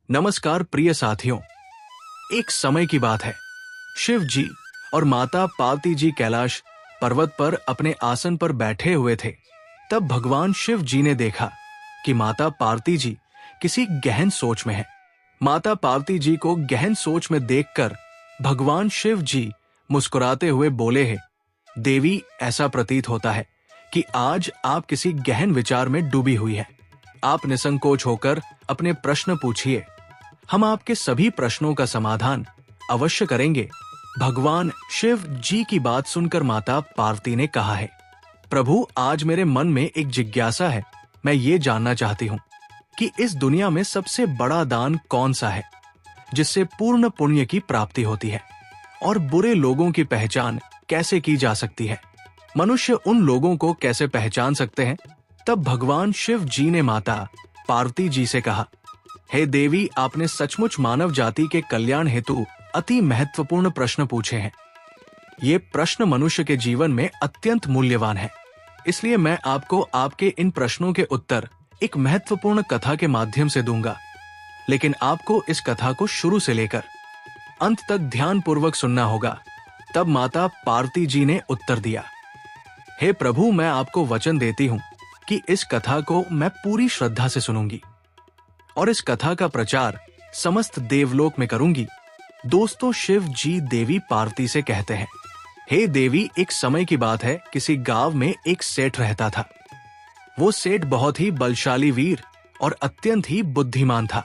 नमस्कार प्रिय साथियों। एक समय की बात है, शिव जी और माता पार्वती जी कैलाश पर्वत पर अपने आसन पर बैठे हुए थे। तब भगवान शिव जी ने देखा कि माता पार्वती जी किसी गहन सोच में हैं। माता पार्वती जी को गहन सोच में देखकर भगवान शिव जी मुस्कुराते हुए बोले हैं, देवी, ऐसा प्रतीत होता है कि आज आप किसी गहन विचार में डूबी हुई है। आप निसंकोच होकर अपने प्रश्न पूछिए, हम आपके सभी प्रश्नों का समाधान अवश्य करेंगे। भगवान शिव जी की बात सुनकर माता पार्वती ने कहा है, प्रभु, आज मेरे मन में एक जिज्ञासा है। मैं ये जानना चाहती हूँ कि इस दुनिया में सबसे बड़ा दान कौन सा है जिससे पूर्ण पुण्य की प्राप्ति होती है, और बुरे लोगों की पहचान कैसे की जा सकती है? मनुष्य उन लोगों को कैसे पहचान सकते हैं? तब भगवान शिव जी ने माता पार्वती जी से कहा, हे देवी, आपने सचमुच मानव जाति के कल्याण हेतु अति महत्वपूर्ण प्रश्न पूछे हैं। ये प्रश्न मनुष्य के जीवन में अत्यंत मूल्यवान है। इसलिए मैं आपको आपके इन प्रश्नों के उत्तर एक महत्वपूर्ण कथा के माध्यम से दूंगा। लेकिन आपको इस कथा को शुरू से लेकर अंत तक ध्यान पूर्वक सुनना होगा। तब माता पार्वती जी ने उत्तर दिया, हे प्रभु, मैं आपको वचन देती हूँ कि इस कथा को मैं पूरी श्रद्धा से सुनूंगी और इस कथा का प्रचार समस्त देवलोक में करूंगी। दोस्तों, शिव जी देवी पार्वती से कहते हैं, हे देवी, एक समय की बात है, किसी गांव में एक सेठ रहता था। वो सेठ बहुत ही बलशाली वीर और अत्यंत ही बुद्धिमान था।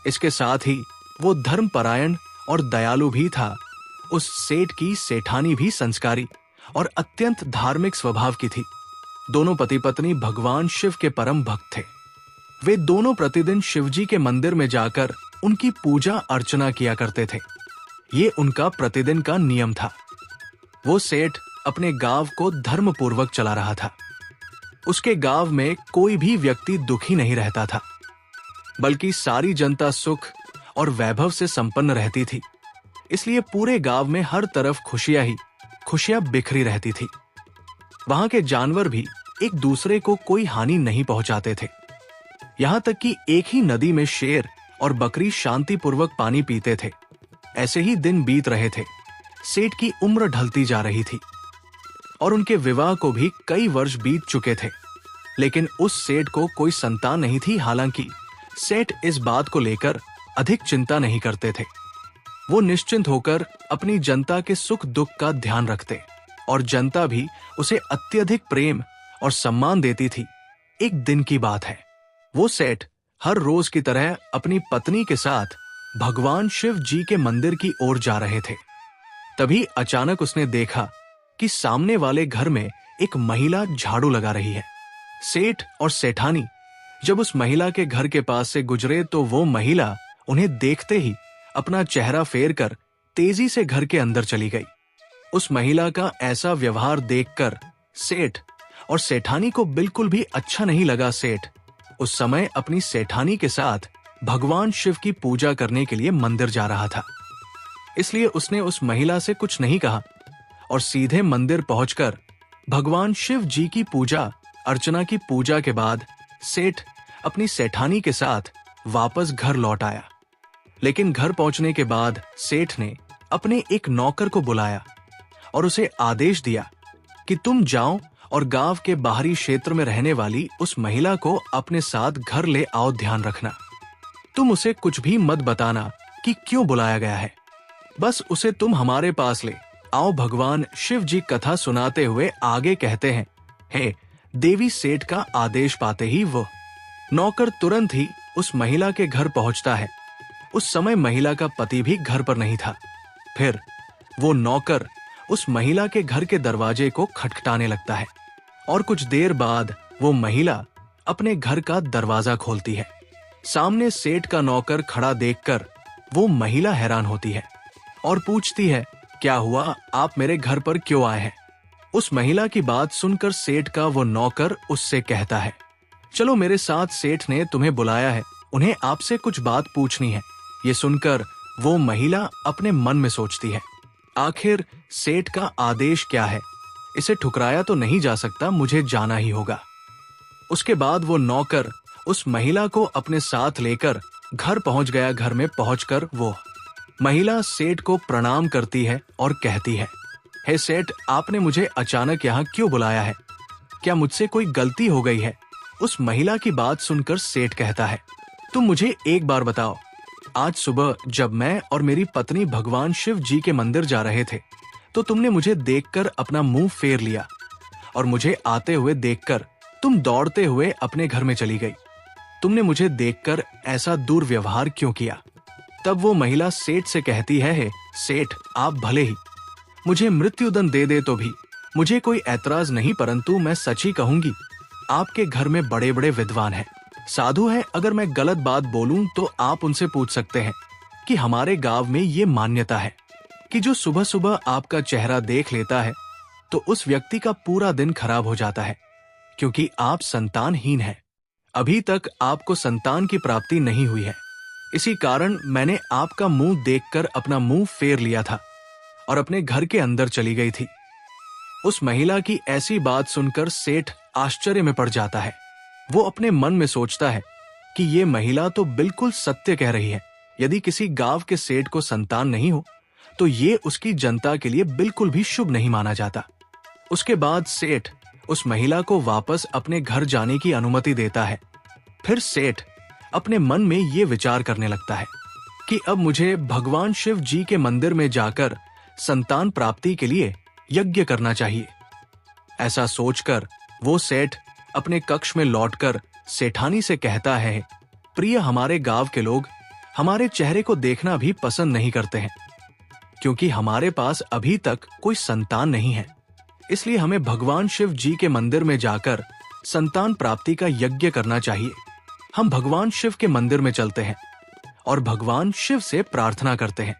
इसके साथ ही वो धर्मपरायण और दयालु भी था। उस सेठ की सेठानी भी संस्कारी और अत्यंत धार्मिक स्वभाव की थी। दोनों पति पत्नी भगवान शिव के परम भक्त थे। वे दोनों प्रतिदिन शिवजी के मंदिर में जाकर उनकी पूजा अर्चना किया करते थे। ये उनका प्रतिदिन का नियम था। वो सेठ अपने गांव को धर्म पूर्वक चला रहा था। उसके गांव में कोई भी व्यक्ति दुखी नहीं रहता था, बल्कि सारी जनता सुख और वैभव से संपन्न रहती थी। इसलिए पूरे गांव में हर तरफ खुशियां बिखरी रहती थी। वहां के जानवर भी एक दूसरे को कोई हानि नहीं पहुंचाते थे। यहां तक कि एक ही नदी में शेर और बकरी शांतिपूर्वक पानी पीते थे। ऐसे ही दिन बीत रहे थे। सेठ की उम्र ढलती जा रही थी और उनके विवाह को भी कई वर्ष बीत चुके थे। लेकिन उस सेठ को कोई संतान नहीं थी। हालांकि सेठ इस बात को लेकर अधिक चिंता नहीं करते थे। वो निश्चिंत होकर अपनी जनता के सुख दुख का ध्यान रखते और जनता भी उसे अत्यधिक प्रेम और सम्मान देती थी। एक दिन की बात है, वो सेठ हर रोज की तरह अपनी पत्नी के साथ भगवान शिव जी के मंदिर की ओर जा रहे थे। तभी अचानक उसने देखा कि सामने वाले घर में एक महिला झाड़ू लगा रही है। सेठ और सेठानी जब उस महिला के घर के पास से गुजरे तो वो महिला उन्हें देखते ही अपना चेहरा फेर कर तेजी से घर के अंदर चली गई। उस महिला का ऐसा व्यवहार देखकर सेठ और सेठानी को बिल्कुल भी अच्छा नहीं लगा। सेठ उस समय अपनी सेठानी के साथ भगवान शिव की पूजा करने के लिए मंदिर जा रहा था। इसलिए उसने उस महिला से कुछ नहीं कहा और सीधे मंदिर पहुंचकर भगवान शिव जी की पूजा अर्चना की पूजा के बाद सेठ अपनी सेठानी के साथ वापस घर लौट आया। लेकिन घर पहुंचने के बाद सेठ ने अपने एक नौकर को बुलाया और उसे आदेश दिया कि तुम जाओ और गांव के बाहरी क्षेत्र में रहने वाली उस महिला को अपने साथ घर ले आओ। ध्यान रखना, तुम उसे कुछ भी मत बताना कि क्यों बुलाया गया है। बस उसे तुम हमारे पास ले आओ। भगवान शिव जी कथा सुनाते हुए आगे कहते हैं, हे देवी, सेठ का आदेश पाते ही वो नौकर तुरंत ही उस महिला के घर पहुंचता है। उस समय महिला का पति भी घर पर नहीं था। फिर वो नौकर उस महिला के घर के दरवाजे को खटखटाने लगता है और कुछ देर बाद वो महिला अपने घर का दरवाजा खोलती है। सामने सेठ का नौकर खड़ा देखकर वो महिला हैरान होती है और पूछती है, क्या हुआ, आप मेरे घर पर क्यों आए हैं? उस महिला की बात सुनकर सेठ का वो नौकर उससे कहता है, चलो मेरे साथ, सेठ ने तुम्हें बुलाया है, उन्हें आपसे कुछ बात पूछनी है। ये सुनकर वो महिला अपने मन में सोचती है, आखिर सेठ का आदेश क्या है? इसे ठुकराया तो नहीं जा सकता, मुझे जाना ही होगा। उसके बाद वो नौकर उस महिला को अपने साथ लेकर घर पहुंच गया। घर में पहुंचकर वो महिला सेठ को प्रणाम करती है और कहती है, हे सेठ, आपने मुझे अचानक यहाँ क्यों बुलाया है? क्या मुझसे कोई गलती हो गई है? उस महिला की बात सुनकर सेठ कहता है, तुम मुझे एक बार बताओ, आज सुबह जब मैं और मेरी पत्नी भगवान शिव जी के मंदिर जा रहे थे तो तुमने मुझे देखकर अपना मुंह फेर लिया और मुझे आते हुए देखकर तुम दौड़ते हुए अपने घर में चली गई। तुमने मुझे देखकर ऐसा दुर्व्यवहार क्यों किया? तब वो महिला सेठ से कहती है, हे सेठ, आप भले ही मुझे मृत्युदंड दे दे तो भी मुझे कोई ऐतराज नहीं, परंतु मैं सच ही कहूंगी, आपके घर में बड़े बड़े विद्वान हैं, साधु हैं। अगर मैं गलत बात बोलूं तो आप उनसे पूछ सकते हैं कि हमारे गांव में ये मान्यता है कि जो सुबह सुबह आपका चेहरा देख लेता है तो उस व्यक्ति का पूरा दिन खराब हो जाता है, क्योंकि आप संतानहीन हैं। अभी तक आपको संतान की प्राप्ति नहीं हुई है। इसी कारण मैंने आपका मुंह देखकर अपना मुंह फेर लिया था और अपने घर के अंदर चली गई थी। उस महिला की ऐसी बात सुनकर सेठ आश्चर्य में पड़ जाता है। वो अपने मन में सोचता है कि ये महिला तो बिल्कुल सत्य कह रही है। यदि किसी गांव के सेठ को संतान नहीं हो तो ये उसकी जनता के लिए बिल्कुल भी शुभ नहीं माना जाता। उसके बाद सेठ उस महिला को वापस अपने घर जाने की अनुमति देता है। फिर सेठ अपने मन में ये विचार करने लगता है कि अब मुझे भगवान शिव जी के मंदिर में जाकर संतान प्राप्ति के लिए यज्ञ करना चाहिए। ऐसा सोचकर वो सेठ अपने कक्ष में लौटकर सेठानी से कहता है, प्रिय, हमारे गांव के लोग हमारे चेहरे को देखना भी पसंद नहीं करते हैं, क्योंकि हमारे पास अभी तक कोई संतान नहीं है। इसलिए हमें भगवान शिव जी के मंदिर में जाकर संतान प्राप्ति का यज्ञ करना चाहिए। हम भगवान शिव के मंदिर में चलते हैं और भगवान शिव से प्रार्थना करते हैं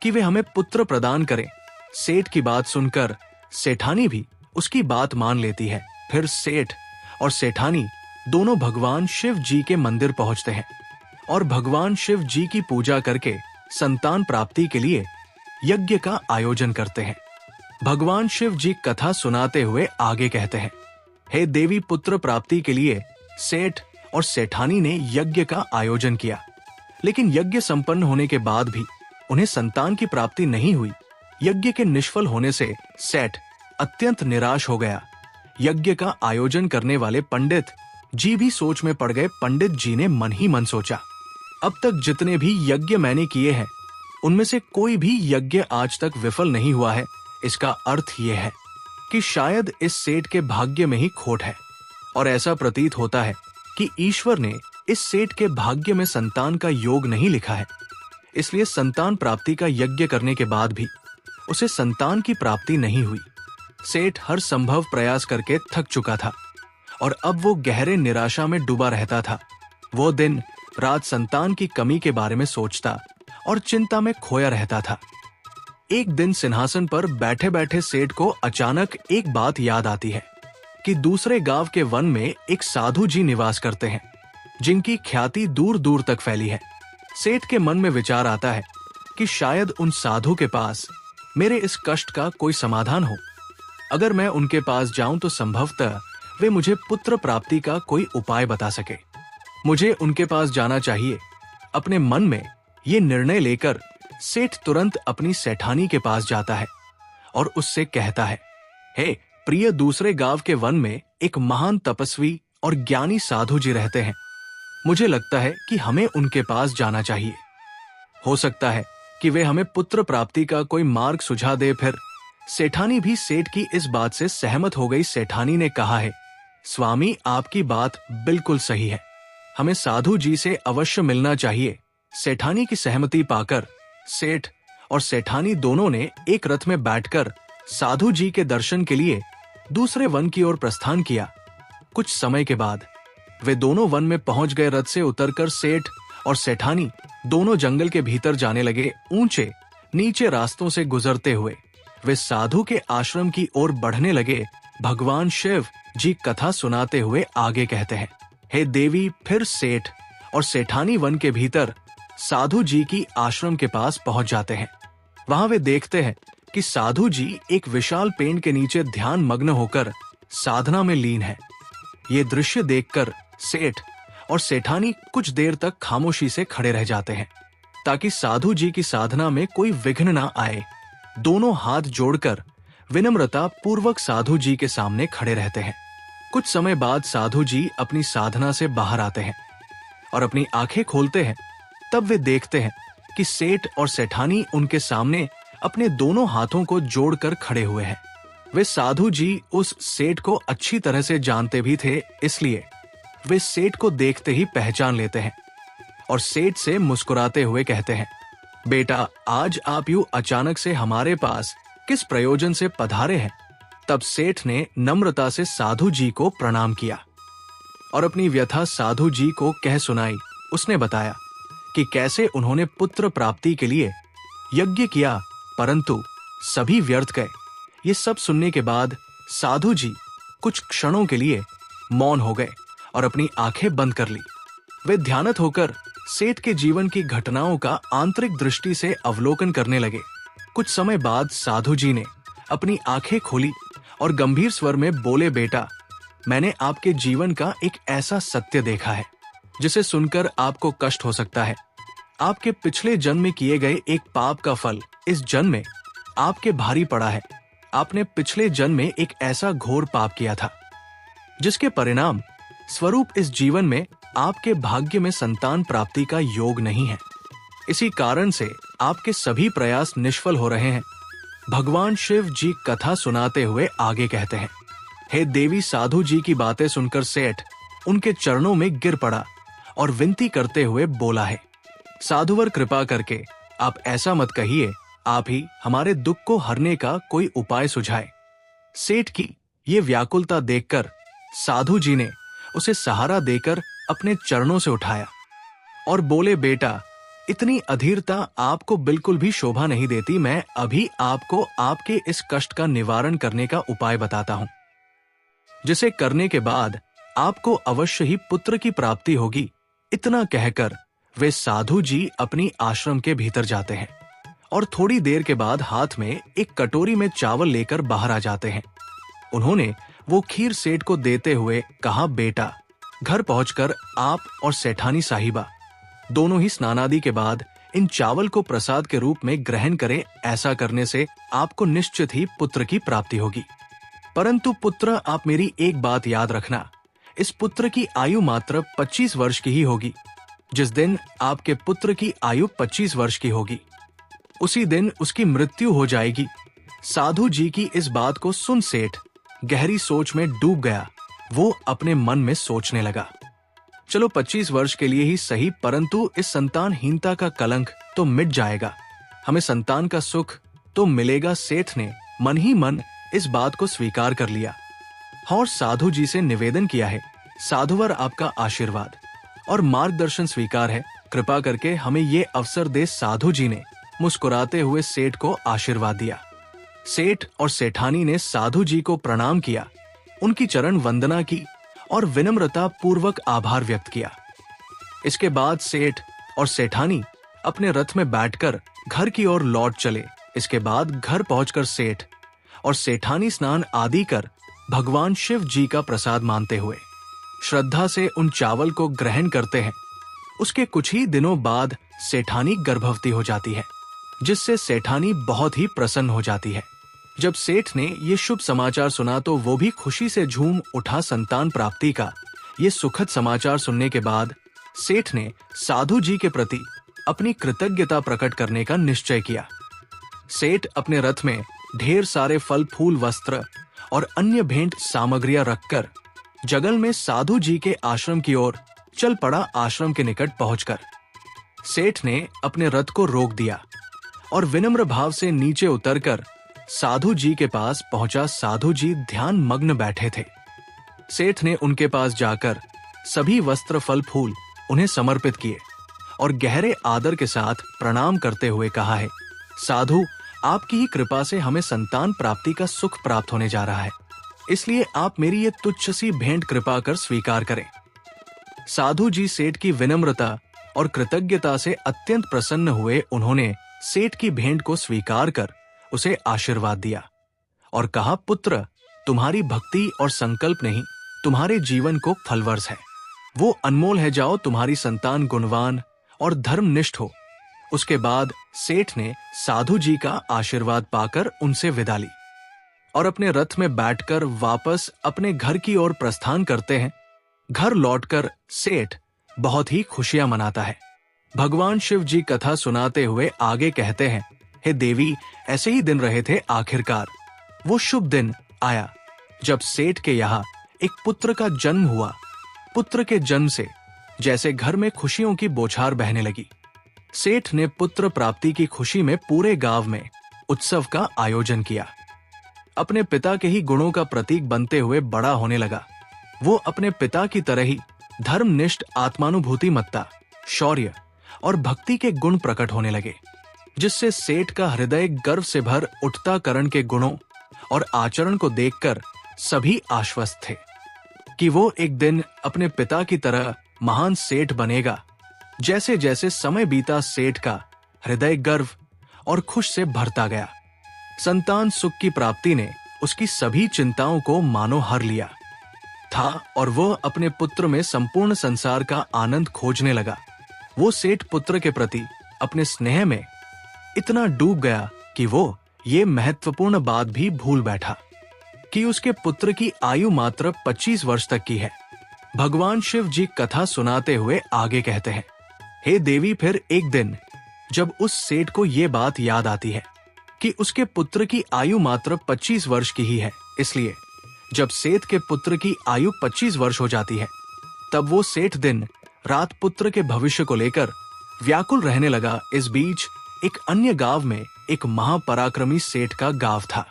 कि वे हमें पुत्र प्रदान करें। सेठ की बात सुनकर सेठानी भी उसकी बात मान लेती है। फिर सेठ और सेठानी दोनों भगवान शिव जी के मंदिर पहुंचते हैं और भगवान शिव जी की पूजा करके संतान प्राप्ति के लिए यज्ञ का आयोजन करते हैं। भगवान शिव जी कथा सुनाते हुए आगे कहते हैं, हे देवी, पुत्र प्राप्ति के लिए सेठ और सेठानी ने यज्ञ का आयोजन किया, लेकिन यज्ञ संपन्न होने के बाद भी उन्हें संतान की प्राप्ति नहीं हुई। यज्ञ के निष्फल होने से सेठ अत्यंत निराश हो गया। यज्ञ का आयोजन करने वाले पंडित जी भी सोच में पड़ गए। पंडित जी ने मन ही मन सोचा, अब तक जितने भी यज्ञ मैंने किए हैं उनमें से कोई भी यज्ञ आज तक विफल नहीं हुआ है। इसका अर्थ यह है कि शायद इस सेठ के भाग्य में ही खोट है और ऐसा प्रतीत होता है कि ईश्वर ने इस सेठ के भाग्य में संतान का योग नहीं लिखा है। इसलिए संतान प्राप्ति का यज्ञ करने के बाद भी उसे संतान की प्राप्ति नहीं हुई। सेठ हर संभव प्रयास करके थक चुका था और अब वो गहरे निराशा में डूबा रहता था। वो दिन रात संतान की कमी के बारे में सोचता और चिंता में खोया रहता था। एक दिन सिंहासन पर बैठे बैठे सेठ को अचानक एक बात याद आती है कि दूसरे गांव के वन में एक साधु जी निवास करते हैं, जिनकी ख्याति दूर दूर तक फैली है। सेठ के मन में विचार आता है कि शायद उन साधु के पास मेरे इस कष्ट का कोई समाधान हो। अगर मैं उनके पास जाऊं तो संभवतः वे मुझे पुत्र प्राप्ति का कोई उपाय बता सके। मुझे उनके पास जाना चाहिए। अपने मन में ये निर्णय लेकर सेठ तुरंत अपनी सेठानी के पास जाता है और उससे कहता है, हे प्रिय, दूसरे गांव के वन में एक महान तपस्वी और ज्ञानी साधु जी रहते हैं। मुझे लगता है कि हमें उनके पास जाना चाहिए। हो सकता है कि वे हमें पुत्र प्राप्ति का कोई मार्ग सुझा दे। फिर सेठानी भी सेठ की इस बात से सहमत हो गई। सेठानी ने कहा है, स्वामी, आपकी बात बिल्कुल सही है, हमें साधु जी से अवश्य मिलना चाहिए। सेठानी की सहमति पाकर सेठ और सेठानी दोनों ने एक रथ में बैठकर साधु जी के दर्शन के लिए दूसरे वन की ओर प्रस्थान किया। कुछ समय के बाद वे दोनों वन में पहुंच गए। रथ से उतरकर सेठ और सेठानी दोनों जंगल के भीतर जाने लगे। ऊंचे नीचे रास्तों से गुजरते हुए वे साधु के आश्रम की ओर बढ़ने लगे। भगवान शिव जी कथा सुनाते हुए आगे कहते हैं, हे देवी, फिर सेठ और सेठानी वन के भीतर साधु जी की आश्रम के पास पहुंच जाते हैं। वहां वे देखते हैं कि साधु जी एक विशाल पेड़ के नीचे ध्यान मग्न होकर साधना में लीन है। ये दृश्य देखकर सेठ और सेठानी कुछ देर तक खामोशी से खड़े रह जाते हैं ताकि साधु जी की साधना में कोई विघ्न ना आए। दोनों हाथ जोड़कर विनम्रता पूर्वक साधु जी के सामने खड़े रहते हैं। कुछ समय बाद साधु जी अपनी साधना से बाहर आते हैं और अपनी आंखें खोलते हैं। तब वे देखते हैं कि सेठ और सेठानी उनके सामने अपने दोनों हाथों को जोड़कर खड़े हुए हैं। वे साधु जी उस सेठ को अच्छी तरह से जानते भी थे, इसलिए वे सेठ को देखते ही पहचान लेते हैं और सेठ से मुस्कुराते हुए कहते हैं, बेटा, आज आप यूं अचानक से हमारे पास किस प्रयोजन से पधारे हैं? तब सेठ ने नम्रता से साधु जी को प्रणाम किया और अपनी व्यथा साधु जी को कह सुनाई। उसने बताया कि कैसे उन्होंने पुत्र प्राप्ति के लिए यज्ञ किया, परंतु सभी व्यर्थ गए। ये सब सुनने के बाद साधु जी कुछ क्षणों के लिए मौन हो गए और अपनी आंखें बंद कर ली। वे ध्यानत होकर सेठ के जीवन की घटनाओं का आंतरिक दृष्टि से अवलोकन करने लगे। कुछ समय बाद साधु जी ने अपनी आंखें खोली और गंभीर स्वर में बोले, बेटा, मैंने आपके जीवन का एक ऐसा सत्य देखा है जिसे सुनकर आपको कष्ट हो सकता है। आपके पिछले जन्म में किए गए एक पाप का फल इस जन्म में आपके भारी पड़ा है। आपने पिछले जन्म में एक ऐसा घोर पाप किया था जिसके परिणाम स्वरूप इस जीवन में आपके भाग्य में संतान प्राप्ति का योग नहीं है। इसी कारण से आपके सभी प्रयास निष्फल हो रहे हैं। भगवान शिव जी कथा सुनाते हुए आगे कहते हैं, हे देवी, साधु जी की बातें सुनकर सेठ उनके चरणों में गिर पड़ा और विनती करते हुए बोला है, साधुवर, कृपा करके आप ऐसा मत कहिए, आप ही हमारे दुख को हरने का कोई उपाय सुझाए। सेठ की ये व्याकुलता देखकर साधु जी ने उसे सहारा देकर अपने चरणों से उठाया और बोले, बेटा, इतनी अधीरता आपको बिल्कुल भी शोभा नहीं देती। मैं अभी आपको आपके इस कष्ट का निवारण करने का उपाय बताता हूं, जिसे करने के बाद आपको अवश्य ही पुत्र की प्राप्ति होगी। इतना कहकर वे साधु जी अपनी आश्रम के भीतर जाते हैं और थोड़ी देर के बाद हाथ में एक कटोरी में चावल लेकर बाहर आ जाते हैं। उन्होंने वो खीर सेठ को देते हुए कहा, बेटा, घर पहुंचकर आप और सेठानी साहिबा दोनों ही स्नानादि के बाद इन चावल को प्रसाद के रूप में ग्रहण करें। ऐसा करने से आपको निश्चित ही पुत्र की प्राप्ति होगी। परंतु पुत्र, आप मेरी एक बात याद रखना, इस पुत्र की आयु मात्र 25 वर्ष की ही होगी। जिस दिन आपके पुत्र की आयु 25 वर्ष की होगी, उसी दिन उसकी मृत्यु हो जाएगी। साधु जी की इस बात को सुन सेठ गहरी सोच में डूब गया। वो अपने मन में सोचने लगा, चलो 25 वर्ष के लिए ही सही, परंतु इस संतानहीनता का कलंक तो मिट जाएगा, हमें संतान का सुख तो मिलेगा। सेठ ने मन ही मन इस बात को स्वीकार कर लिया और साधु जी से निवेदन किया है, साधुवर, आपका आशीर्वाद और मार्गदर्शन स्वीकार है, कृपा करके हमें ये अवसर दे। साधु जी ने मुस्कुराते हुए सेठ को आशीर्वाद दिया। सेठ और सेठानी ने साधु जी को प्रणाम किया, उनकी चरण वंदना की और विनम्रता पूर्वक आभार व्यक्त किया। इसके बाद सेठ और सेठानी अपने रथ में बैठकर घर की ओर लौट चले। इसके बाद घर पहुंचकर सेठ और सेठानी स्नान आदि कर भगवान शिव जी का प्रसाद मानते हुए श्रद्धा से उन चावल को ग्रहण करते हैं। उसके कुछ ही दिनों बाद सेठानी गर्भवती हो जाती है, जिससे सेठानी बहुत ही प्रसन्न हो जाती है। जब सेठ ने ये शुभ समाचार सुना तो वो भी खुशी से झूम उठा। संतान प्राप्ति का ये सुखद समाचार सुनने के बाद सेठ ने साधु जी के प्रति अपनी कृतज्ञता प्रकट करने का निश्चय किया। सेठ अपने रथ में ढेर सारे फल, फूल, वस्त्र और अन्य भेंट सामग्रियां रखकर जंगल में साधु जी के आश्रम की ओर चल पड़ा। आश्रम के निकट पहुंचकर सेठ ने अपने रथ को रोक दिया और विनम्र भाव से नीचे उतरकर साधु जी के पास पहुंचा। साधु जी ध्यान मग्न बैठे थे। सेठ ने उनके पास जाकर सभी वस्त्र, फल, फूल उन्हें समर्पित किए और गहरे आदर के साथ प्रणाम करते हुए कहा है, साधु, आपकी ही कृपा से हमें संतान प्राप्ति का सुख प्राप्त होने जा रहा है, इसलिए आप मेरी ये तुच्छ सी भेंट कृपा कर स्वीकार करें। साधु जी सेठ की विनम्रता और कृतज्ञता से अत्यंत प्रसन्न हुए। उन्होंने सेठ की भेंट को स्वीकार कर उसे आशीर्वाद दिया और कहा, पुत्र, तुम्हारी भक्ति और संकल्प नहीं तुम्हारे जीवन को फलवर्ष है। वो अनमोल है, जाओ तुम्हारी संतान गुणवान और धर्मनिष्ठ हो। उसके बाद सेठ ने साधु जी का आशीर्वाद पाकर उनसे विदा ली और अपने रथ में बैठकर वापस अपने घर की ओर प्रस्थान करते हैं। घर लौटकर सेठ बहुत ही खुशियां मनाता है। भगवान शिव जी कथा सुनाते हुए आगे कहते हैं, हे देवी, ऐसे ही दिन रहे थे, आखिरकार वो शुभ दिन आया जब सेठ के यहाँ एक पुत्र का जन्म हुआ। पुत्र के जन्म से जैसे घर में खुशियों की बौछार बहने लगी। सेठ ने पुत्र प्राप्ति की खुशी में पूरे गांव में उत्सव का आयोजन किया। अपने पिता के ही गुणों का प्रतीक बनते हुए बड़ा होने लगा। वो अपने पिता की तरह ही धर्मनिष्ठ, आत्मानुभूतिमत्ता, शौर्य और भक्ति के गुण प्रकट होने लगे, जिससे सेठ का हृदय गर्व से भर उठता। करण के गुणों और आचरण को देखकर सभी आश्वस्त थे कि वो एक दिन अपने पिता की तरह महान सेठ बनेगा। जैसे जैसे समय बीता, सेठ का हृदय गर्व और खुश से भरता गया। संतान सुख की प्राप्ति ने उसकी सभी चिंताओं को मानो हर लिया था और वह अपने पुत्र में संपूर्ण संसार का आनंद खोजने लगा। वो सेठ पुत्र के प्रति अपने स्नेह में इतना डूब गया कि वो ये महत्वपूर्ण बात भी भूल बैठा कि उसके पुत्र की आयु मात्र 25 वर्ष तक की है। भगवान शिव जी कथा सुनाते हुए आगे कहते हैं, हे देवी, फिर एक दिन जब उस सेठ को ये बात याद आती है कि उसके पुत्र की आयु मात्र 25 वर्ष की ही है, इसलिए जब सेठ के पुत्र की आयु 25 वर्ष हो जाती है, तब वो सेठ दिन रात पुत्र के भविष्य को लेकर व्याकुल रहने लगा। इस बीच एक अन्य गांव में एक महापराक्रमी सेठ का गांव था।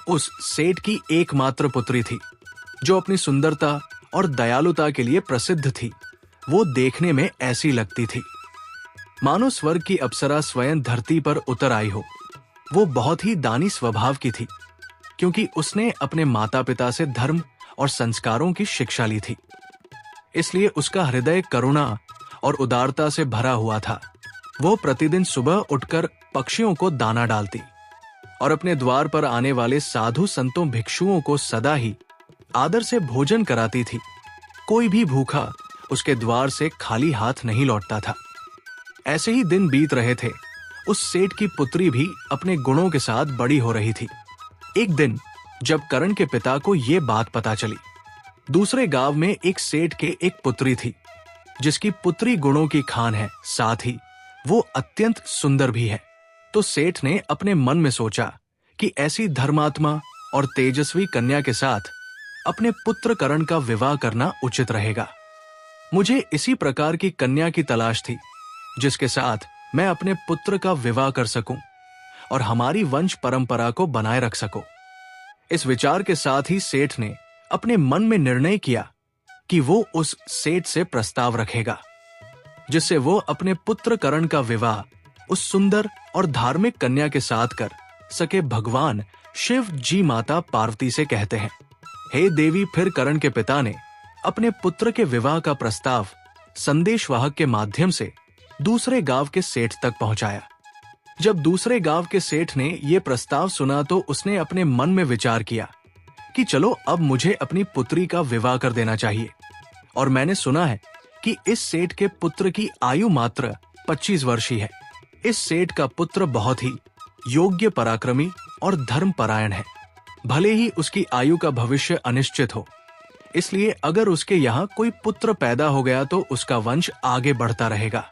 उस सेठ की एकमात्र पुत्री थी, जो अपनी सुंदरता और दयालुता के लिए प्रसिद्ध थी। वो देखने में ऐसी लगती थी मानो स्वर्ग की अप्सरा स्वयं धरती पर उतर आई हो। वो बहुत ही दानी स्वभाव की थी, क्योंकि उसने अपने माता पिता से धर्म और संस्कारों की शिक्षा ली थी। इसलिए उसका हृदय करुणा और उदारता से भरा हुआ था। वो प्रतिदिन सुबह उठकर पक्षियों को दाना डालती और अपने द्वार पर आने वाले साधु संतों भिक्षुओं को सदा ही आदर से भोजन कराती थी। कोई भी भूखा उसके द्वार से खाली हाथ नहीं लौटता था। ऐसे ही दिन बीत रहे थे। उस सेठ की पुत्री भी अपने गुणों के साथ बड़ी हो रही थी। एक दिन जब करण के पिता को ये बात पता चली, दूसरे गांव में एक सेठ के एक पुत्री थी, जिसकी पुत्री गुणों की खान है, साथ ही वो अत्यंत सुंदर भी है। तो सेठ ने अपने मन में सोचा कि ऐसी धर्मात्मा और तेजस्वी कन्या के साथ अपने पुत्र करण का विवाह करना उचित रहेगा। मुझे इसी प्रकार की कन्या की तलाश थी, जिसके साथ मैं अपने पुत्र का विवाह कर सकूं और हमारी वंश परंपरा को बनाए रख सकूं। इस विचार के साथ ही सेठ ने अपने मन में निर्णय किया कि वो उस सेठ से प्रस्ताव रखेगा, जिससे वो अपने पुत्र करण का विवाह उस सुंदर और धार्मिक कन्या के साथ कर सके। भगवान शिव जी माता पार्वती से कहते हैं, हे देवी, फिर करण के पिता ने अपने पुत्र के विवाह का प्रस्ताव संदेशवाहक के माध्यम से दूसरे गांव के सेठ तक पहुंचाया। जब दूसरे गांव के सेठ ने यह प्रस्ताव सुना तो उसने अपने मन में विचार किया कि चलो अब मुझे अपनी पुत्री का विवाह कर देना चाहिए। और मैंने सुना है कि इस सेठ के पुत्र की आयु मात्र 25 वर्ष ही है। इस सेठ का पुत्र बहुत ही योग्य, पराक्रमी और धर्मपरायण है। भले ही उसकी आयु का भविष्य अनिश्चित हो, इसलिए अगर उसके यहाँ कोई पुत्र पैदा हो गया तो उसका वंश आगे बढ़ता रहेगा,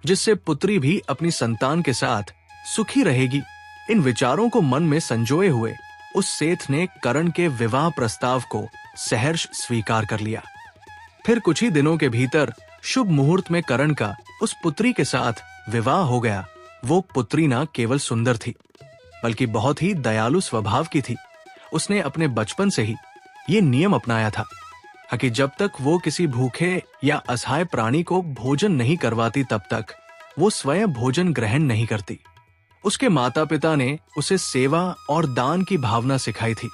जिससे पुत्री भी अपनी संतान के साथ सुखी रहेगी। इन विचारों को मन में संजोए हुए उस सेठ ने करण के विवाह प्रस्ताव को सहर्ष स्वीकार कर लिया। फिर कुछ ही दिनों के भीतर शुभ मुहूर्त में करण का उस पुत्री के साथ विवाह हो गया। वो पुत्री न केवल सुंदर थी, बल्कि बहुत ही दयालु स्वभाव की थी। उसने अपने बचपन से ही ये नियम अपनाया था कि जब तक वो किसी भूखे या असहाय प्राणी को भोजन नहीं करवाती, तब तक वो स्वयं भोजन ग्रहण नहीं करती। उसके माता पिता ने उसे सेवा और दान की भावना सिखाई थी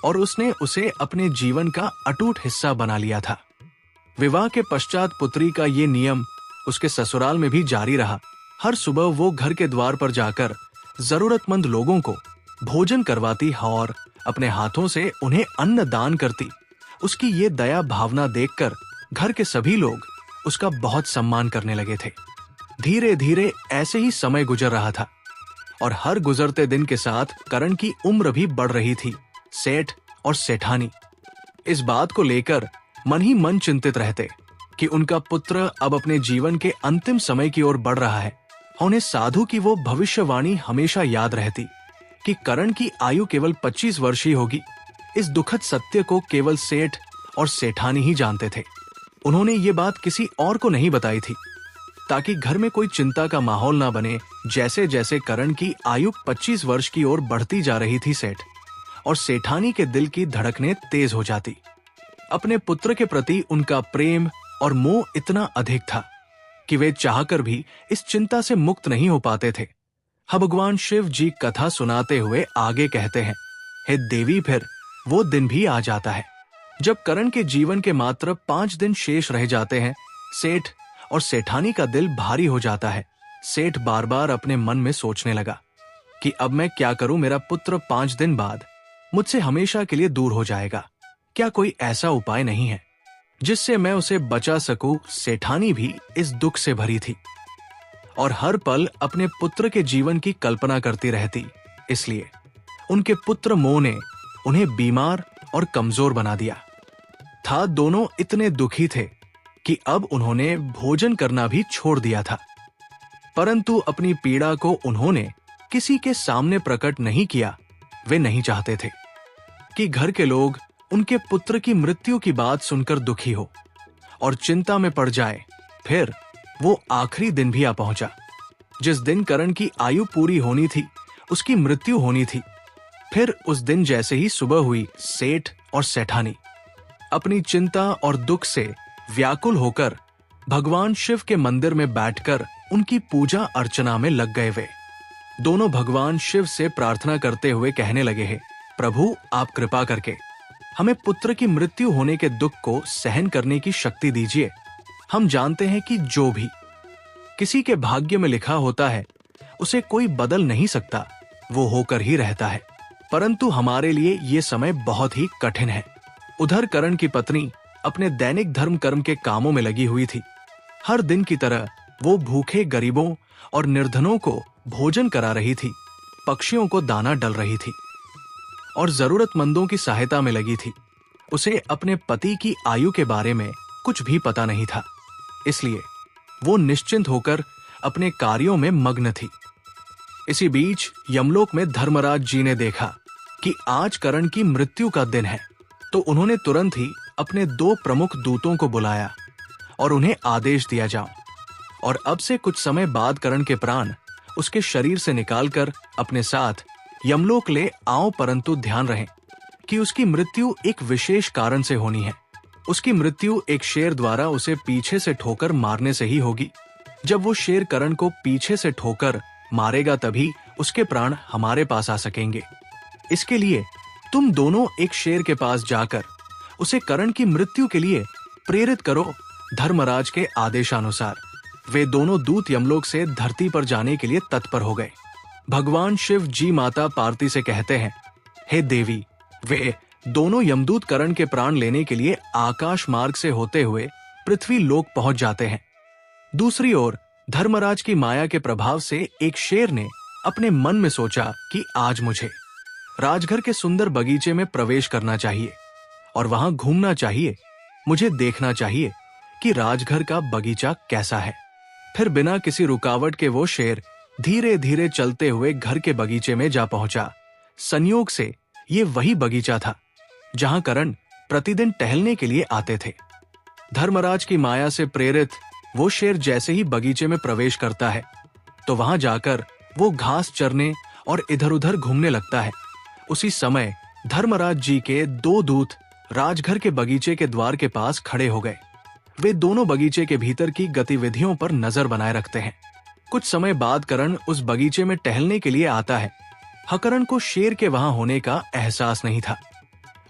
और उसने उसे अपने जीवन का अटूट हिस्सा बना लिया था। विवाह के पश्चात पुत्री का ये नियम उसके ससुराल में भी जारी रहा। हर सुबह वो घर के द्वार पर जाकर जरूरतमंद लोगों को भोजन करवाती और अपने हाथों से उन्हें अन्न दान करती। उसकी ये दया भावना देखकर घर के सभी लोग उसका बहुत सम्मान करने लगे थे। धीरे धीरे ऐसे ही समय गुजर रहा था और हर गुजरते दिन के साथ करण की उम्र भी बढ़ रही थी। सेठ और सेठानी इस बात को लेकर मन ही मन चिंतित रहते कि उनका पुत्र अब अपने जीवन के अंतिम समय की ओर बढ़ रहा है। उन्हें साधु की वो भविष्यवाणी हमेशा याद रहती कि करण की आयु केवल 25 वर्ष ही होगी। इस दुखद सत्य को केवल सेठ और सेठानी ही जानते थे। उन्होंने ये बात किसी और को नहीं बताई थी ताकि घर में कोई चिंता का माहौल ना बने। जैसे जैसे करण की आयु 25 वर्ष की ओर बढ़ती जा रही थी, सेठ और सेठानी के दिल की धड़कनें तेज हो जाती। अपने पुत्र के प्रति उनका प्रेम और मोह इतना अधिक था कि वे चाहकर भी इस चिंता से मुक्त नहीं हो पाते थे। भगवान शिव जी कथा सुनाते हुए आगे कहते हैं, हे देवी, फिर वो दिन भी आ जाता है जब करण के जीवन के मात्र 5 दिन शेष रह जाते हैं। सेठ और सेठानी का दिल भारी हो जाता है। सेठ बार बार अपने मन में सोचने लगा कि अब मैं क्या करूं, मेरा पुत्र 5 दिन बाद मुझसे हमेशा के लिए दूर हो जाएगा। क्या कोई ऐसा उपाय नहीं है जिससे मैं उसे बचा सकूं? सेठानी भी इस दुख से भरी थी और हर पल अपने पुत्र के जीवन की कल्पना करती रहती। इसलिए उनके पुत्र मोह ने उन्हें बीमार और कमजोर बना दिया था। दोनों इतने दुखी थे कि अब उन्होंने भोजन करना भी छोड़ दिया था। परंतु अपनी पीड़ा को उन्होंने किसी के सामने प्रकट नहीं किया। वे नहीं चाहते थे कि घर के लोग उनके पुत्र की मृत्यु की बात सुनकर दुखी हो और चिंता में पड़ जाए। फिर वो आखिरी दिन भी आ पहुंचा जिस दिन करण की आयु पूरी होनी थी, उसकी मृत्यु होनी थी। फिर उस दिन जैसे ही सुबह हुई, सेठ और सेठानी अपनी चिंता और दुख से व्याकुल होकर भगवान शिव के मंदिर में बैठकर उनकी पूजा अर्चना में लग गए। वे दोनों भगवान शिव से प्रार्थना करते हुए कहने लगे, हैं प्रभु, आप कृपा करके हमें पुत्र की मृत्यु होने के दुख को सहन करने की शक्ति दीजिए। हम जानते हैं कि जो भी किसी के भाग्य में लिखा होता है उसे कोई बदल नहीं सकता, वो होकर ही रहता है। परंतु हमारे लिए ये समय बहुत ही कठिन है। उधर करण की पत्नी अपने दैनिक धर्म कर्म के कामों में लगी हुई थी। हर दिन की तरह वो भूखे गरीबों और निर्धनों को भोजन करा रही थी, पक्षियों को दाना डल रही थी और जरूरतमंदों की सहायता में लगी थी। उसे अपने पति की आयु के बारे में कुछ भी पता नहीं था, इसलिए वो निश्चिंत होकर अपने कार्यों में मग्न थी। इसी बीच यमलोक में धर्मराज जी ने देखा कि आज करण की मृत्यु का दिन है, तो उन्होंने तुरंत ही अपने 2 प्रमुख दूतों को बुलाया और उन्हें आदेश दिया, जाओ और अब से कुछ समय बाद करण के प्राण उसके शरीर से निकालकर अपने साथ यमलोक ले आओ, परंतु ध्यान रहे कि उसकी मृत्यु एक विशेष कारण से होनी है। उसकी मृत्यु एक शेर द्वारा उसे पीछे से ठोकर मारने से ही होगी। जब वो शेर करण को पीछे से ठोकर मारेगा तभी उसके प्राण हमारे पास आ सकेंगे। इसके लिए तुम दोनों एक शेर के पास जाकर उसे करण की मृत्यु के लिए प्रेरित करो। धर्मराज के आदेशानुसार वे दोनों दूत यमलोक से धरती पर जाने के लिए तत्पर हो गए। भगवान शिव जी माता पार्वती से कहते हैं, हे देवी, वे दोनों यमदूत करण के प्राण लेने के लिए आकाश मार्ग से होते हुए पृथ्वी लोक पहुंच जाते हैं। दूसरी ओर धर्मराज की माया के प्रभाव से एक शेर ने अपने मन में सोचा कि आज मुझे राजघर के सुंदर बगीचे में प्रवेश करना चाहिए और वहां घूमना चाहिए। मुझे देखना चाहिए कि राजघर का बगीचा कैसा है। फिर बिना किसी रुकावट के वो शेर धीरे धीरे चलते हुए घर के बगीचे में जा पहुंचा। संयोग से ये वही बगीचा था जहां करण प्रतिदिन टहलने के लिए आते थे। धर्मराज की माया से प्रेरित वो शेर जैसे ही बगीचे में प्रवेश करता है तो वहां जाकर वो घास चरने और इधर-उधर घूमने लगता है। उसी समय धर्मराज जी के 2 दूत राजघर के बगीचे के द्वार के पास खड़े हो गए। वे दोनों बगीचे के भीतर की गतिविधियों पर नजर बनाए रखते हैं। कुछ समय बाद करण उस बगीचे में टहलने के लिए आता है। करण को शेर के वहां होने का एहसास नहीं था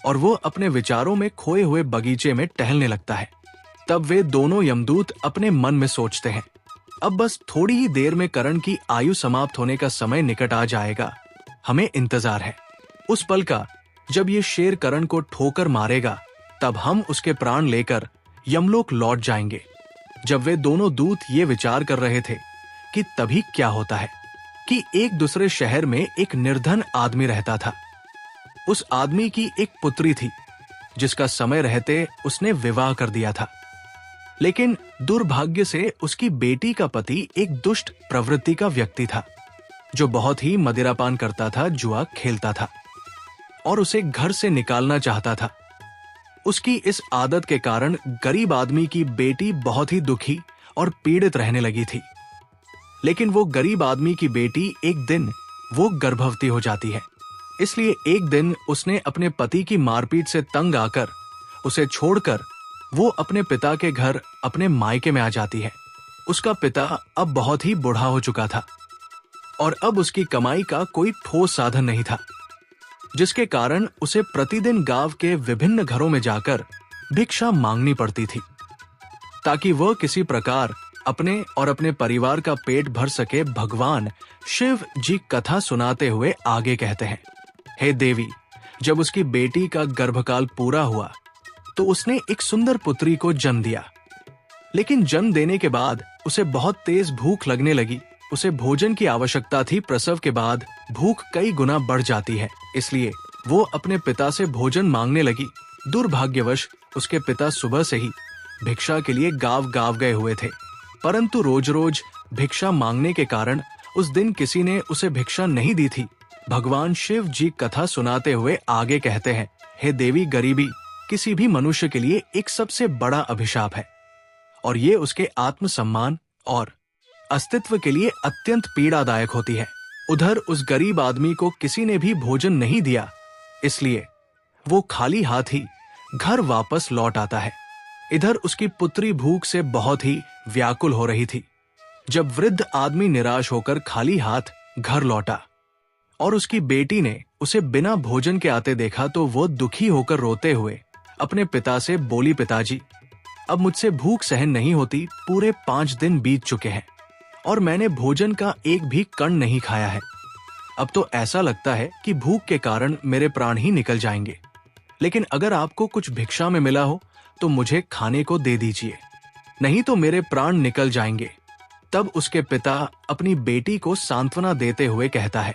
और वो अपने विचारों में खोए हुए बगीचे में टहलने लगता है। तब वे दोनों यमदूत अपने मन में सोचते हैं, अब बस थोड़ी ही देर में करण की आयु समाप्त होने का समय निकट आ जाएगा। हमें इंतजार है उस पल का जब ये शेर करण को ठोकर मारेगा। तब हम उसके प्राण लेकर यमलोक लौट जाएंगे। जब वे दोनों दूत ये विचार कर रहे थे कि तभी क्या होता है कि एक दूसरे शहर में एक निर्धन आदमी रहता था। उस आदमी की एक पुत्री थी जिसका समय रहते उसने विवाह कर दिया था, लेकिन दुर्भाग्य से उसकी बेटी का पति एक दुष्ट प्रवृत्ति का व्यक्ति था जो बहुत ही मदिरापान करता था, जुआ खेलता था और उसे घर से निकालना चाहता था। उसकी इस आदत के कारण गरीब आदमी की बेटी बहुत ही दुखी और पीड़ित रहने लगी थी। लेकिन वो गरीब आदमी की बेटी एक दिन वो गर्भवती हो जाती है। इसलिए एक दिन उसने अपने पति की मारपीट से तंग आकर उसे छोड़कर वो अपने पिता के घर अपने मायके में आ जाती है। उसका पिता अब बहुत ही बूढ़ा हो चुका था और अब उसकी कमाई का कोई ठोस साधन नहीं था, जिसके कारण उसे प्रतिदिन गांव के विभिन्न घरों में जाकर भिक्षा मांगनी पड़ती थी ताकि वह किसी प्रकार अपने और अपने परिवार का पेट भर सके। भगवान शिव जी कथा सुनाते हुए आगे कहते हैं, हे देवी, जब उसकी बेटी का गर्भकाल पूरा हुआ तो उसने एक सुंदर पुत्री को जन्म दिया। लेकिन जन्म देने के बाद उसे बहुत तेज भूख लगने लगी। उसे भोजन की आवश्यकता थी। प्रसव के बाद भूख कई गुना बढ़ जाती है, इसलिए वो अपने पिता से भोजन मांगने लगी। दुर्भाग्यवश उसके पिता सुबह से ही भिक्षा के लिए गांव गांव गए हुए थे, परंतु रोज रोज भिक्षा मांगने के कारण उस दिन किसी ने उसे भिक्षा नहीं दी थी। भगवान शिव जी कथा सुनाते हुए आगे कहते हैं, हे देवी, गरीबी किसी भी मनुष्य के लिए एक सबसे बड़ा अभिशाप है और ये उसके आत्मसम्मान और अस्तित्व के लिए अत्यंत पीड़ादायक होती है। उधर उस गरीब आदमी को किसी ने भी भोजन नहीं दिया, इसलिए वो खाली हाथ ही घर वापस लौट आता है। इधर उसकी पुत्री भूख से बहुत ही व्याकुल हो रही थी। जब वृद्ध आदमी निराश होकर खाली हाथ घर लौटा और उसकी बेटी ने उसे बिना भोजन के आते देखा तो वो दुखी होकर रोते हुए अपने पिता से बोली, पिताजी, अब मुझसे भूख सहन नहीं होती। पूरे 5 दिन बीत चुके हैं और मैंने भोजन का एक भी कण नहीं खाया है। अब तो ऐसा लगता है कि भूख के कारण मेरे प्राण ही निकल जाएंगे। लेकिन अगर आपको कुछ भिक्षा में मिला हो तो मुझे खाने को दे दीजिए, नहीं तो मेरे प्राण निकल जाएंगे। तब उसके पिता अपनी बेटी को सांत्वना देते हुए कहता है,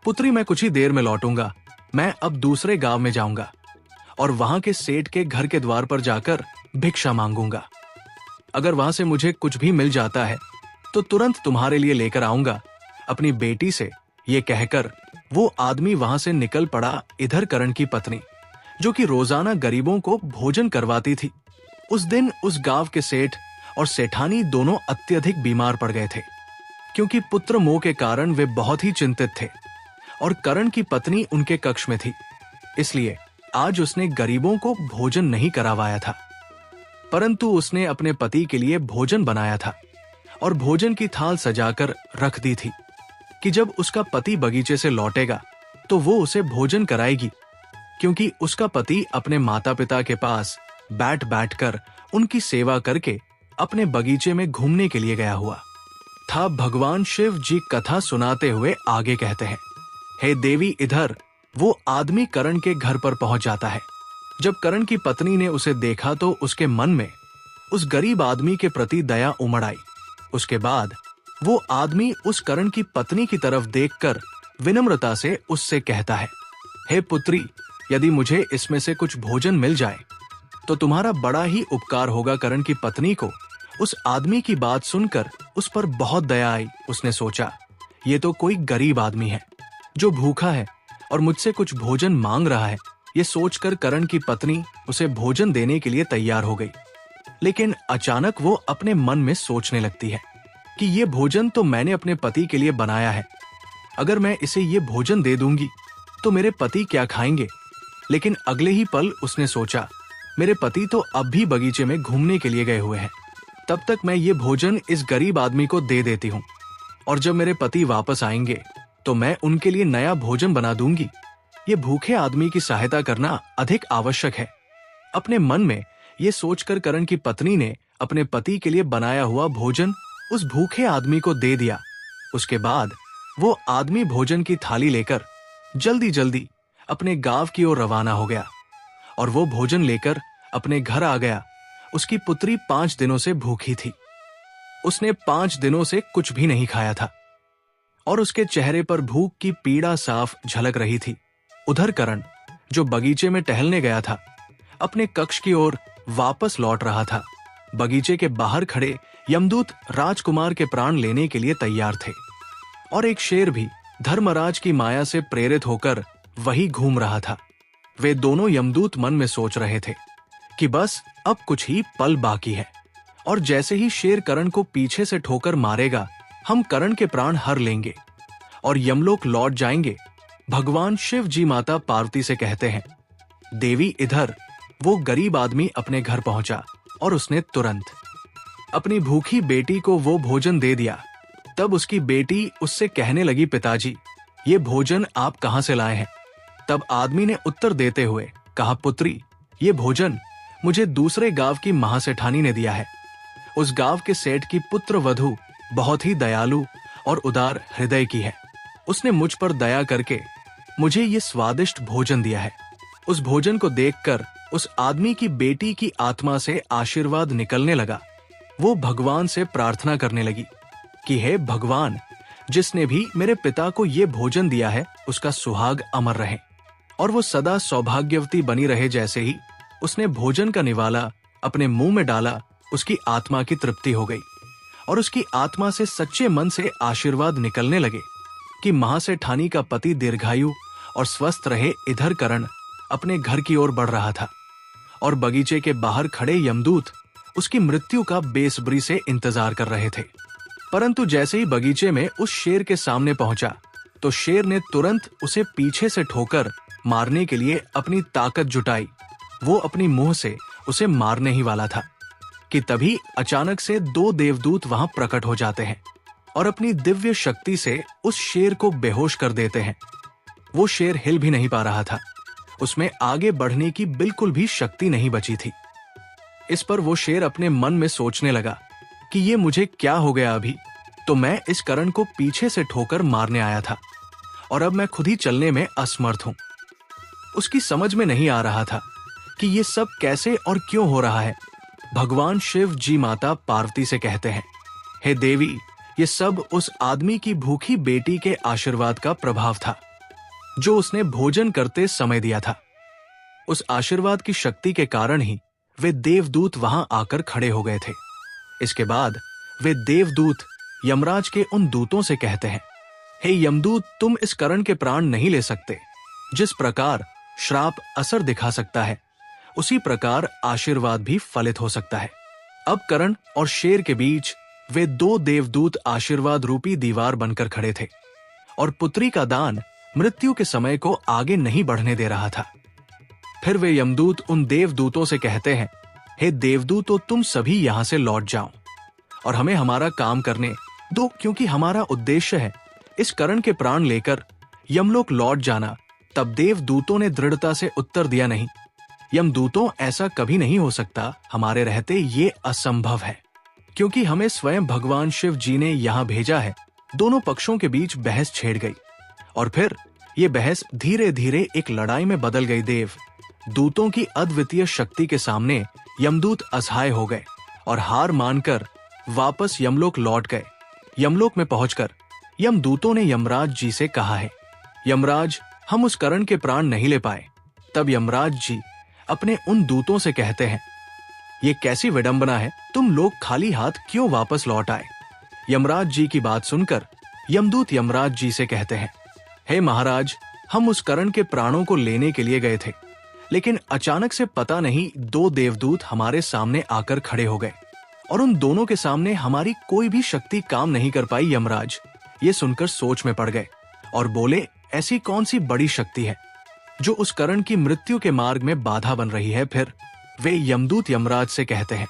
पुत्री, मैं कुछ ही देर में लौटूंगा। मैं अब दूसरे गांव में जाऊंगा और वहां के सेठ के घर के द्वार पर जाकर भिक्षा मांगूंगा। अगर वहां से मुझे कुछ भी मिल जाता है तो तुरंत तुम्हारे लिए लेकर आऊंगा। अपनी बेटी से ये कहकर वो आदमी वहां से निकल पड़ा। इधर करण की पत्नी, जो कि रोजाना गरीबों को भोजन करवाती थी, उस दिन उस गांव के सेठ और सेठानी दोनों अत्यधिक बीमार पड़ गए थे, क्योंकि पुत्र मोह के कारण वे बहुत ही चिंतित थे और करण की पत्नी उनके कक्ष में थी। इसलिए आज उसने गरीबों को भोजन नहीं करावाया था, परंतु उसने अपने पति के लिए भोजन बनाया था और भोजन की थाल सजाकर रख दी थी कि जब उसका पति बगीचे से लौटेगा तो वो उसे भोजन कराएगी, क्योंकि उसका पति अपने माता पिता के पास बैठ बैठकर उनकी सेवा करके अपने बगीचे में घूमने के लिए गया हुआ था। भगवान शिव जी कथा सुनाते हुए आगे कहते हैं, हे देवी, इधर वो आदमी करण के घर पर पहुंच जाता है। जब करण की पत्नी ने उसे देखा तो उसके मन में उस गरीब आदमी के प्रति दया उमड़ आई। उसके बाद वो आदमी उस करण की पत्नी की तरफ देखकर विनम्रता से उससे कहता है, हे पुत्री, यदि मुझे इसमें से कुछ भोजन मिल जाए तो तुम्हारा बड़ा ही उपकार होगा। करण की पत्नी को उस आदमी की बात सुनकर उस पर बहुत दया आई। उसने सोचा, ये तो कोई गरीब आदमी है जो भूखा है और मुझसे कुछ भोजन मांग रहा है। ये सोचकर करण की पत्नी उसे भोजन देने के लिए तैयार हो गई। लेकिन अचानक वो अपने मन में सोचने लगती है कि ये भोजन तो मैंने अपने पति के लिए बनाया है। अगर मैं इसे ये भोजन दे दूंगी तो मेरे पति क्या खाएंगे। लेकिन अगले ही पल उसने सोचा, मेरे पति तो अब भी बगीचे में घूमने के लिए गए हुए हैं, तब तक मैं ये भोजन इस गरीब आदमी को दे देती हूँ और जब मेरे पति वापस आएंगे तो मैं उनके लिए नया भोजन बना दूंगी। ये भूखे आदमी की सहायता करना अधिक आवश्यक है। अपने मन में ये सोचकर करण की पत्नी ने अपने पति के लिए बनाया हुआ भोजन उस भूखे आदमी को दे दिया। उसके बाद वो आदमी भोजन की थाली लेकर जल्दी जल्दी अपने गांव की ओर रवाना हो गया और वो भोजन लेकर अपने घर आ गया। उसकी पुत्री 5 दिनों से भूखी थी। उसने 5 दिनों से कुछ भी नहीं खाया था और उसके चेहरे पर भूख की पीड़ा साफ झलक रही थी। उधर करण, जो बगीचे में टहलने गया था, अपने कक्ष की ओर वापस लौट रहा था। बगीचे के बाहर खड़े यमदूत राजकुमार के प्राण लेने के लिए तैयार थे और एक शेर भी धर्मराज की माया से प्रेरित होकर वही घूम रहा था। वे दोनों यमदूत मन में सोच रहे थे कि बस अब कुछ ही पल बाकी है और जैसे ही शेर करण को पीछे से ठोकर मारेगा, हम करण के प्राण हर लेंगे और यमलोक लौट जाएंगे। भगवान शिव जी माता पार्वती से कहते हैं, देवी इधर। वो गरीब आदमी अपने घर पहुंचा और उसने तुरंत अपनी भूखी बेटी को वो भोजन दे दिया। तब उसकी बेटी उससे कहने लगी, पिताजी, ये भोजन आप कहां से लाए हैं? तब आदमी ने उत्तर देते हुए कहा, पुत्री, ये भोजन मुझे दूसरे गांव की महासेठानी ने दिया है। उस गांव के सेठ की पुत्र वधू बहुत ही दयालु और उदार हृदय की है। उसने मुझ पर दया करके मुझे ये स्वादिष्ट भोजन दिया है। उस भोजन को देखकर उस आदमी की बेटी की आत्मा से आशीर्वाद निकलने लगा। वो भगवान से प्रार्थना करने लगी कि हे भगवान, जिसने भी मेरे पिता को ये भोजन दिया है उसका सुहाग अमर रहे और वो सदा सौभाग्यवती बनी रहे। जैसे ही उसने भोजन का निवाला अपने मुंह में डाला, उसकी आत्मा की तृप्ति हो गई और उसकी आत्मा से सच्चे मन से आशीर्वाद निकलने लगे कि महासेठानी का पति दीर्घायु और स्वस्थ रहे। इधर करण अपने घर की ओर बढ़ रहा था और बगीचे के बाहर खड़े यमदूत उसकी मृत्यु का बेसब्री से इंतजार कर रहे थे। परंतु जैसे ही बगीचे में उस शेर के सामने पहुंचा तो शेर ने तुरंत उसे पीछे से ठोकर मारने के लिए अपनी ताकत जुटाई। वो अपनी मुंह से उसे मारने ही वाला था कि तभी अचानक से 2 देवदूत वहां प्रकट हो जाते हैं और अपनी दिव्य शक्ति से उस शेर को बेहोश कर देते हैं। वो शेर हिल भी नहीं पा रहा था, उसमें आगे बढ़ने की बिल्कुल भी शक्ति नहीं बची थी। इस पर वो शेर अपने मन में सोचने लगा कि ये मुझे क्या हो गया अभी, तो मैं इस करण को पीछे से ठोकर मारने आया था और अब मैं खुद ही चलने में असमर्थ हूं। उसकी समझ में नहीं आ रहा था कि ये सब कैसे और क्यों हो रहा है। भगवान शिव जी माता पार्वती से कहते हैं, हे देवी, ये सब उस आदमी की भूखी बेटी के आशीर्वाद का प्रभाव था जो उसने भोजन करते समय दिया था। उस आशीर्वाद की शक्ति के कारण ही वे देवदूत वहां आकर खड़े हो गए थे। इसके बाद वे देवदूत यमराज के उन दूतों से कहते हैं, हे यमदूत, तुम इस करण के प्राण नहीं ले सकते। जिस प्रकार श्राप असर दिखा सकता है, उसी प्रकार आशीर्वाद भी फलित हो सकता है। अब करण और शेर के बीच वे 2 देवदूत आशीर्वाद रूपी दीवार बनकर खड़े थे और पुत्री का दान मृत्यु के समय को आगे नहीं बढ़ने दे रहा था। फिर वे यमदूत उन देवदूतों से कहते हैं, हे देवदूतों, तुम सभी यहां से लौट जाओ और हमें हमारा काम करने दो, क्योंकि हमारा उद्देश्य है इस करण के प्राण लेकर यमलोक लौट जाना। तब देवदूतों ने दृढ़ता से उत्तर दिया, नहीं यमदूतों, ऐसा कभी नहीं हो सकता। हमारे रहते ये असंभव है, क्योंकि हमें स्वयं भगवान शिव जी ने यहाँ भेजा है। दोनों पक्षों के बीच बहस छेड़ गई और फिर ये बहस धीरे धीरे एक लड़ाई में बदल गई। देव दूतों की अद्वितीय शक्ति के सामने यमदूत असहाय हो गए और हार मानकर वापस यमलोक लौट गए। यमलोक में पहुंचकर यमदूतों ने यमराज जी से कहा है, यमराज, हम उस करण के प्राण नहीं ले पाए। तब यमराज जी अपने उन दूतों से कहते हैं, ये कैसी विडंबना है, तुम लोग खाली हाथ क्यों वापस लौट आए? यमराज जी की बात सुनकर यमदूत यमराज जी से कहते हैं, हे महाराज, हम उस करण के प्राणों को लेने के लिए गए थे, लेकिन अचानक से पता नहीं 2 देवदूत हमारे सामने आकर खड़े हो गए और उन दोनों के सामने हमारी कोई भी शक्ति काम नहीं कर पाई। यमराज ये सुनकर सोच में पड़ गए और बोले, ऐसी कौन सी बड़ी शक्ति है जो उस करण की मृत्यु के मार्ग में बाधा बन रही है? फिर वे यमदूत यमराज से कहते हैं,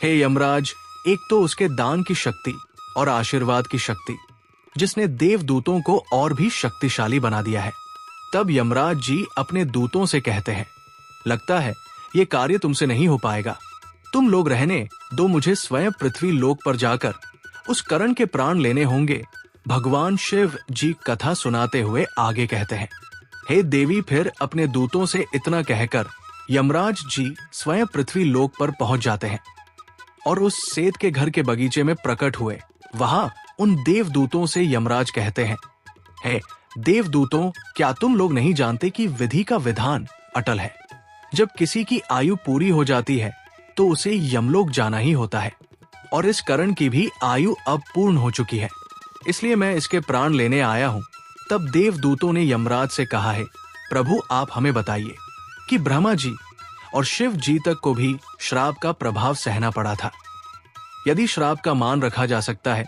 हे यमराज, एक तो उसके दान की शक्ति और आशीर्वाद की शक्ति, जिसने देवदूतों को और भी शक्तिशाली बना दिया है। तब यमराज जी अपने दूतों से कहते हैं, लगता है ये कार्य तुमसे नहीं हो पाएगा। तुम लोग रहने दो, मुझे स्वयं पृथ्वी लोक पर जाकर उस करण के प्राण लेने होंगे। भगवान शिव जी कथा सुनाते हुए आगे कहते हैं, हे देवी, फिर अपने दूतों से इतना कहकर यमराज जी स्वयं पृथ्वी लोक पर पहुंच जाते हैं और उस सेत के घर के बगीचे में प्रकट हुए वहां उन देवदूतों से यमराज कहते हैं, हे देवदूतों, क्या तुम लोग नहीं जानते कि विधि का विधान अटल है। जब किसी की आयु पूरी हो जाती है तो उसे यमलोक जाना ही होता है और इस करण की भी आयु अब पूर्ण हो चुकी है, इसलिए मैं इसके प्राण लेने आया हूँ। तब देवदूतों ने यमराज से कहा है, प्रभु आप हमें बताइए कि ब्रह्मा जी और शिव जी तक को भी श्राप का प्रभाव सहना पड़ा था। यदि श्राप का मान रखा जा सकता है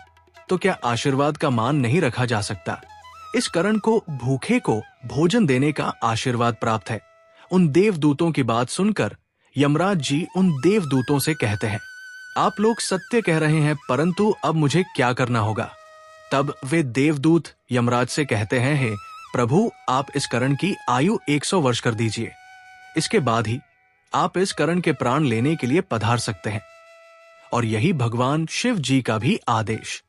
तो क्या आशीर्वाद का मान नहीं रखा जा सकता। इस करण को भूखे को भोजन देने का आशीर्वाद प्राप्त है। उन देवदूतों की बात सुनकर यमराज जी उन देवदूतों से कहते हैं, आप लोग सत्य कह रहे हैं, परंतु अब मुझे क्या करना होगा। तब वे देवदूत यमराज से कहते हैं, हे प्रभु, आप इस करण की आयु 100 वर्ष कर दीजिए, इसके बाद ही आप इस करण के प्राण लेने के लिए पधार सकते हैं। और यही भगवान शिव जी का भी आदेश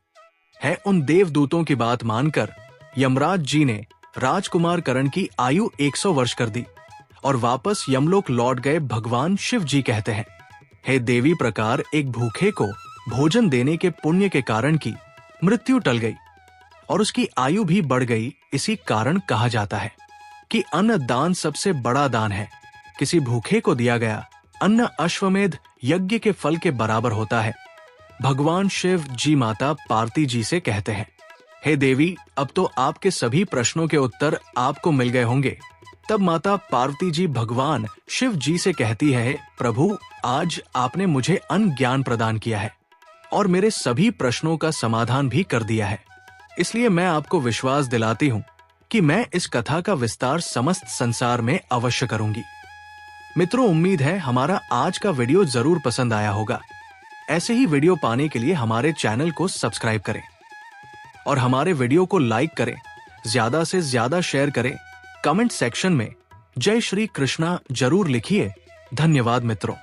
है। उन देवदूतों की बात मानकर यमराज जी ने राजकुमार करण की आयु 100 वर्ष कर दी और वापस यमलोक लौट गए। भगवान शिव जी कहते हैं, हे देवी प्रकार, एक भूखे को भोजन देने के पुण्य के कारण की मृत्यु टल गई और उसकी आयु भी बढ़ गई। इसी कारण कहा जाता है कि अन्न दान सबसे बड़ा दान है। किसी भूखे को दिया गया अन्न अश्वमेध यज्ञ के फल के बराबर होता है। भगवान शिव जी माता पार्वती जी से कहते हैं, हे देवी, अब तो आपके सभी प्रश्नों के उत्तर आपको मिल गए होंगे। तब माता पार्वती जी भगवान शिव जी से कहती है, प्रभु, आज आपने मुझे अन्न ज्ञान प्रदान किया है और मेरे सभी प्रश्नों का समाधान भी कर दिया है, इसलिए मैं आपको विश्वास दिलाती हूँ कि मैं इस कथा का विस्तार समस्त संसार में अवश्य करूंगी। मित्रों, उम्मीद है हमारा आज का वीडियो जरूर पसंद आया होगा। ऐसे ही वीडियो पाने के लिए हमारे चैनल को सब्सक्राइब करें और हमारे वीडियो को लाइक करें, ज्यादा से ज्यादा शेयर करें। कमेंट सेक्शन में जय श्री कृष्णा जरूर लिखिए। धन्यवाद मित्रों।